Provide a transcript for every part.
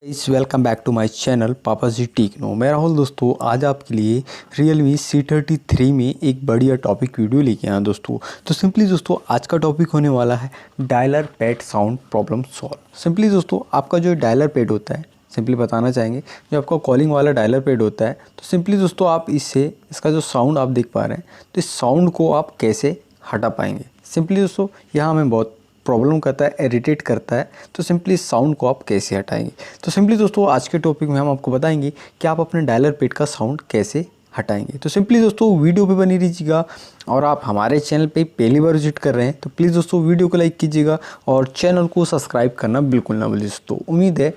इस welcome back to my channel Papa ji techno. मैं राहुल दोस्तों, आज आपके लिए Realme C33 में एक बढ़िया टॉपिक वीडियो लेके आया दोस्तों। तो सिंपली दोस्तों आज का टॉपिक होने वाला है dialer pad sound problem solve. Simply दोस्तों आपका जो डायलर पैड होता है, सिंपली बताना चाहेंगे, जो आपका कॉलिंग वाला डायलर पैड होता है, तो सिंपली दोस्तों आप इसका जो साउंड आप देख पा रहे हैं, तो इस साउंड को आप कैसे हटा पाएंगे। सिंपली दोस्तों यहाँ हमें बहुत प्रॉब्लम करता है, इरिटेट करता है, तो सिंपली इस साउंड को आप कैसे हटाएंगे। तो सिंपली दोस्तों आज के टॉपिक में हम आपको बताएंगे कि आप अपने डायलर पैड का साउंड कैसे हटाएंगे। तो सिंपली दोस्तों वीडियो पे बनी रहिएगा, और आप हमारे चैनल पे पहली बार विजिट कर रहे हैं तो प्लीज़ दोस्तों वीडियो को लाइक कीजिएगा और चैनल को सब्सक्राइब करना बिल्कुल ना भूलिए दोस्तों। उम्मीद है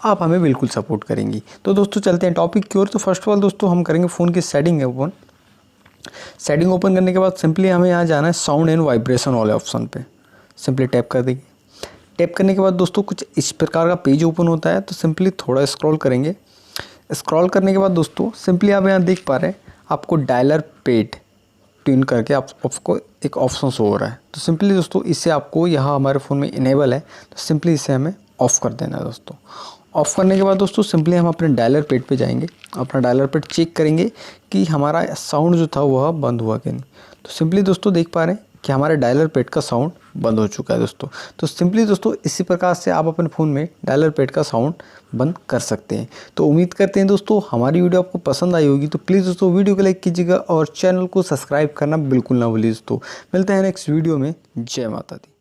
आप हमें बिल्कुल सपोर्ट करेंगी। तो दोस्तों चलते हैं टॉपिक की ओर। तो फर्स्ट ऑफ ऑल दोस्तों हम करेंगे फ़ोन की सेटिंग ओपन। सेटिंग ओपन करने के बाद सिंपली हमें यहाँ जाना है साउंड एंड वाइब्रेशन वाले ऑप्शन पे, सिंपली टैप कर देंगे। टैप करने के बाद दोस्तों कुछ इस प्रकार का पेज ओपन होता है, तो सिंपली थोड़ा स्क्रॉल करेंगे। स्क्रॉल करने के बाद दोस्तों सिंपली आप यहाँ देख पा रहे हैं आपको डायलर पैड ट्यून करके आपको एक ऑप्शन शो हो रहा है। तो सिंपली दोस्तों इससे आपको यहाँ हमारे फ़ोन में इनेबल है, तो सिंपली इसे हमें ऑफ़ कर देना है दोस्तों। ऑफ़ करने के बाद दोस्तों सिंपली हम अपने डायलर पैड पे जाएंगे, अपना डायलर पैड चेक करेंगे कि हमारा साउंड जो था वह बंद हुआ कि नहीं। तो सिंपली दोस्तों देख पा रहे हैं कि हमारे डायलर पैड का साउंड बंद हो चुका है दोस्तों। तो सिंपली दोस्तों इसी प्रकार से आप अपने फ़ोन में डायलर पैड का साउंड बंद कर सकते हैं। तो उम्मीद करते हैं दोस्तों हमारी वीडियो आपको पसंद आई होगी। तो प्लीज़ दोस्तों वीडियो को लाइक कीजिएगा और चैनल को सब्सक्राइब करना बिल्कुल ना भूलिए दोस्तों। मिलते हैं नेक्स्ट वीडियो में। जय माता दी।